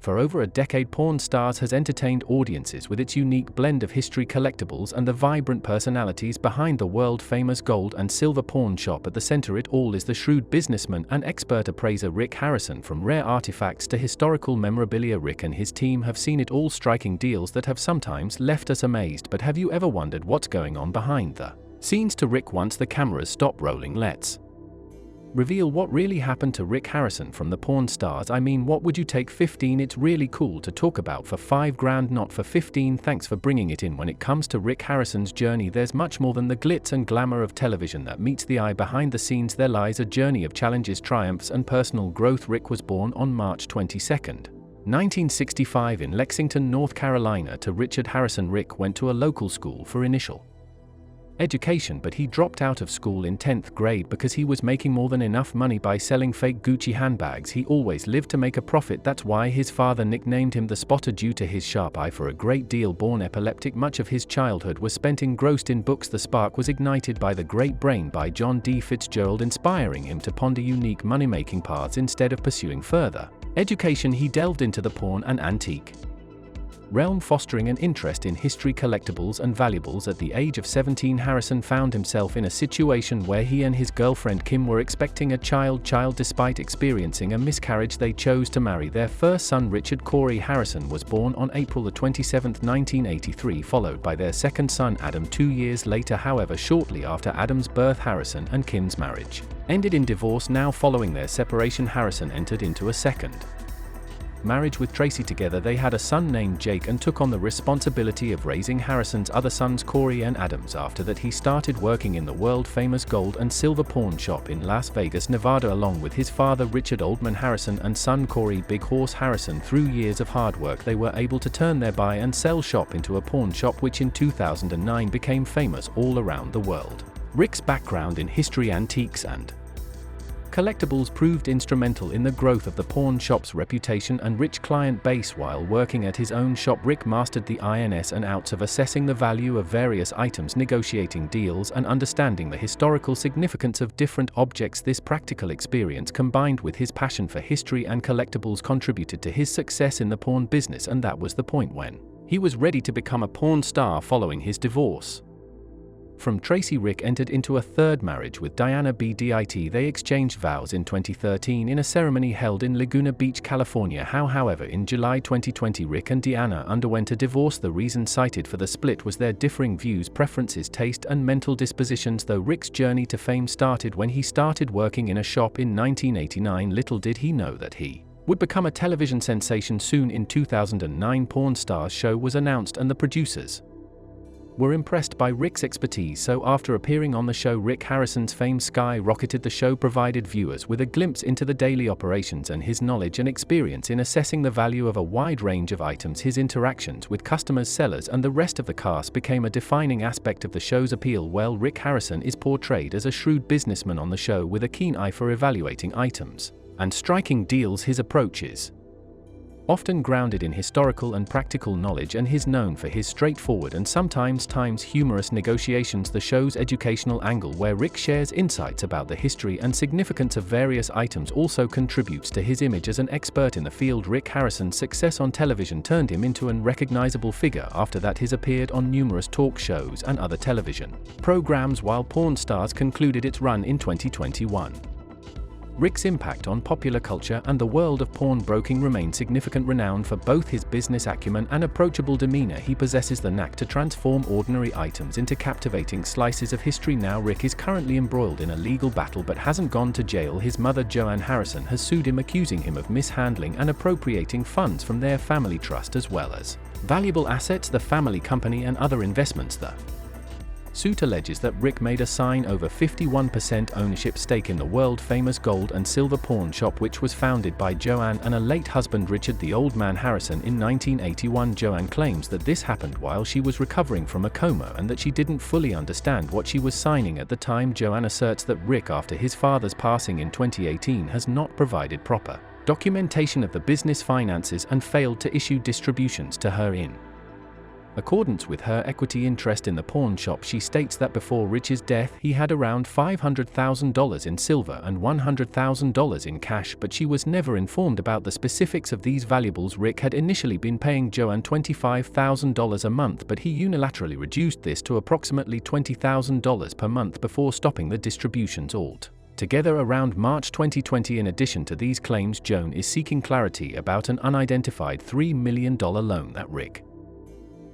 For over a decade, Pawn Stars has entertained audiences with its unique blend of history collectibles and the vibrant personalities behind the world-famous gold and silver pawn shop. At the center it all is the shrewd businessman and expert appraiser Rick Harrison. From rare artifacts to historical memorabilia, Rick and his team have seen it all, striking deals that have sometimes left us amazed. But have you ever wondered what's going on behind the scenes to Rick once the cameras stop rolling? Let's reveal what really happened to Rick Harrison from the Pawn Stars. I mean, what would you take? 15. It's really cool to talk about for $5,000, not for 15. Thanks for bringing it in. When it comes to Rick Harrison's journey, there's much more than the glitz and glamour of television that meets the eye. Behind the scenes there lies a journey of challenges, triumphs, and personal growth. Rick was born on March 22, 1965 in Lexington, North Carolina to Richard Harrison. Rick went to a local school for initial education, but he dropped out of school in 10th grade because he was making more than enough money by selling fake Gucci handbags. He always lived to make a profit. That's why his father nicknamed him the Spotter, due to his sharp eye for a great deal. Born epileptic, much of his childhood was spent engrossed in books. The spark was ignited by The Great Brain by John D. Fitzgerald, inspiring him to ponder unique money-making paths. Instead of pursuing further education, he delved into the pawn and antique realm, fostering an interest in history, collectibles, and valuables. At the age of 17, Harrison found himself in a situation where he and his girlfriend Kim were expecting a child. Despite experiencing a miscarriage, they chose to marry. Their first son, Richard Corey Harrison, was born on April 27, 1983, followed by their second son, Adam, 2 years later. However, shortly after Adam's birth, Harrison and Kim's marriage ended in divorce. Now, following their separation, Harrison entered into a second marriage with Tracy. Together they had a son named Jake and took on the responsibility of raising Harrison's other sons, Corey and Adams. After that, he started working in the world-famous gold and silver pawn shop in Las Vegas, Nevada, along with his father Richard Oldman Harrison and son Corey Big Horse Harrison. Through years of hard work, they were able to turn their buy and sell shop into a pawn shop, which in 2009 became famous all around the world. Rick's background in history, antiques, and collectibles proved instrumental in the growth of the pawn shop's reputation and rich client base. While working at his own shop, Rick mastered the ins and outs of assessing the value of various items, negotiating deals, and understanding the historical significance of different objects. This practical experience, combined with his passion for history and collectibles, contributed to his success in the pawn business, and that was the point when he was ready to become a pawn star following his divorce from Tracy. Rick entered into a third marriage with Diana B. Dit. They exchanged vows in 2013 in a ceremony held in Laguna Beach, California. However, in July 2020, Rick and Diana underwent a divorce. The reason cited for the split was their differing views, preferences, taste, and mental dispositions. Though Rick's journey to fame started when he started working in a shop in 1989, little did he know that he would become a television sensation soon. In 2009, Pawn Stars show was announced and the producers were impressed by Rick's expertise. So after appearing on the show, Rick Harrison's fame skyrocketed. The show provided viewers with a glimpse into the daily operations and his knowledge and experience in assessing the value of a wide range of items. His interactions with customers, sellers, and the rest of the cast became a defining aspect of the show's appeal. Well, Rick Harrison is portrayed as a shrewd businessman on the show with a keen eye for evaluating items and striking deals. His approach is often grounded in historical and practical knowledge, and is known for his straightforward and sometimes humorous negotiations. The show's educational angle, where Rick shares insights about the history and significance of various items, also contributes to his image as an expert in the field. Rick Harrison's success on television turned him into an recognizable figure. After that, he appeared on numerous talk shows and other television programs, while Pawn Stars concluded its run in 2021. Rick's impact on popular culture and the world of pawnbroking remains significant. Renowned for both his business acumen and approachable demeanor, he possesses the knack to transform ordinary items into captivating slices of history. Now, Rick is currently embroiled in a legal battle but hasn't gone to jail. His mother, Joanne Harrison, has sued him, accusing him of mishandling and appropriating funds from their family trust as well as valuable assets, the family company, and other investments. The suit alleges that Rick made a sign over 51% ownership stake in the world-famous gold and silver pawn shop, which was founded by Joanne and her late husband Richard the Old Man Harrison in 1981. Joanne claims that this happened while she was recovering from a coma and that she didn't fully understand what she was signing at the time. Joanne asserts that Rick, after his father's passing in 2018, has not provided proper documentation of the business finances and failed to issue distributions to her in Accordance with her equity interest in the pawn shop, she states that before Rich's death he had around $500,000 in silver and $100,000 in cash, but she was never informed about the specifics of these valuables. Rick had initially been paying Joanne $25,000 a month, but he unilaterally reduced this to approximately $20,000 per month before stopping the distributions altogether around March 2020. In addition to these claims, Joan is seeking clarity about an unidentified $3 million loan that Rick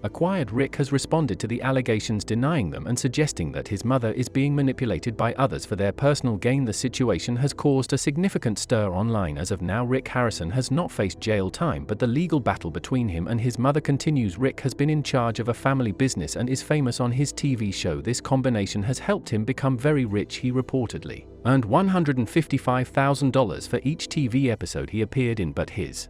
acquired. Rick has responded to the allegations, denying them and suggesting that his mother is being manipulated by others for their personal gain. The situation has caused a significant stir online. As of now, Rick Harrison has not faced jail time, but the legal battle between him and his mother continues. Rick has been in charge of a family business and is famous on his TV show. This combination has helped him become very rich. He reportedly earned $155,000 for each TV episode he appeared in, but his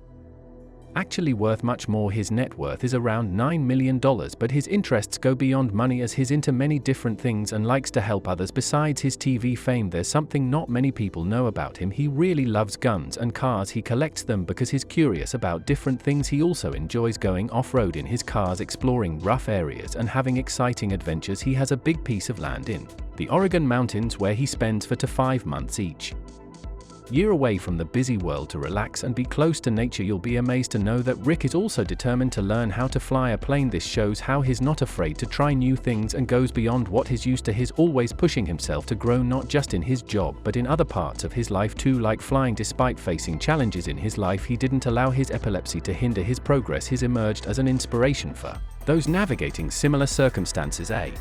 actually worth much more. His net worth is around $9 million, but his interests go beyond money, as he's into many different things and likes to help others. Besides his TV fame, there's something not many people know about him. He really loves guns and cars. He collects them because he's curious about different things. He also enjoys going off-road in his cars, exploring rough areas and having exciting adventures. He has a big piece of land in the Oregon mountains where he spends 4 to 5 months each year away from the busy world to relax and be close to nature. You'll be amazed to know that Rick is also determined to learn how to fly a plane. This shows how he's not afraid to try new things and goes beyond what he's used to. He's always pushing himself to grow, not just in his job but in other parts of his life too, like flying. Despite facing challenges in his life, he didn't allow his epilepsy to hinder his progress. He's emerged as an inspiration for those navigating similar circumstances. A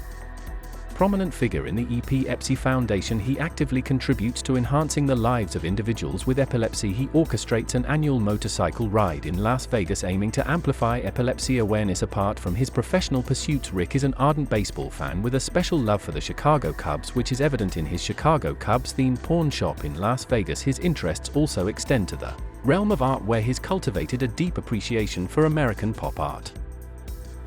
prominent figure in the Epilepsy Foundation, he actively contributes to enhancing the lives of individuals with epilepsy. He orchestrates an annual motorcycle ride in Las Vegas aiming to amplify epilepsy awareness. Apart from his professional pursuits, Rick is an ardent baseball fan with a special love for the Chicago Cubs, which is evident in his Chicago Cubs-themed pawn shop in Las Vegas. His interests also extend to the realm of art, where he's cultivated a deep appreciation for American pop art.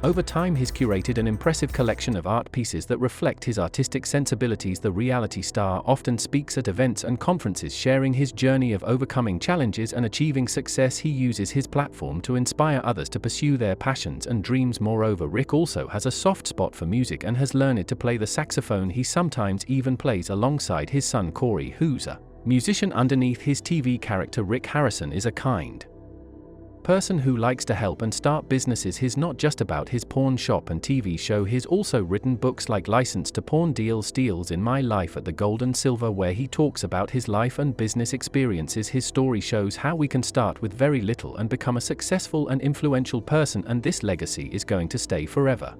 Over time, he's curated an impressive collection of art pieces that reflect his artistic sensibilities. The reality star often speaks at events and conferences, sharing his journey of overcoming challenges and achieving success. He uses his platform to inspire others to pursue their passions and dreams. Moreover, Rick also has a soft spot for music and has learned to play the saxophone. He sometimes even plays alongside his son Corey, who's a musician. Underneath his TV character, Rick Harrison is a kind person who likes to help and start businesses. He's not just about his pawn shop and TV show. He's also written books like License to Pawn, Steals in My Life at the Gold and Silver, where he talks about his life and business experiences. His story shows how we can start with very little and become a successful and influential person, and this legacy is going to stay forever.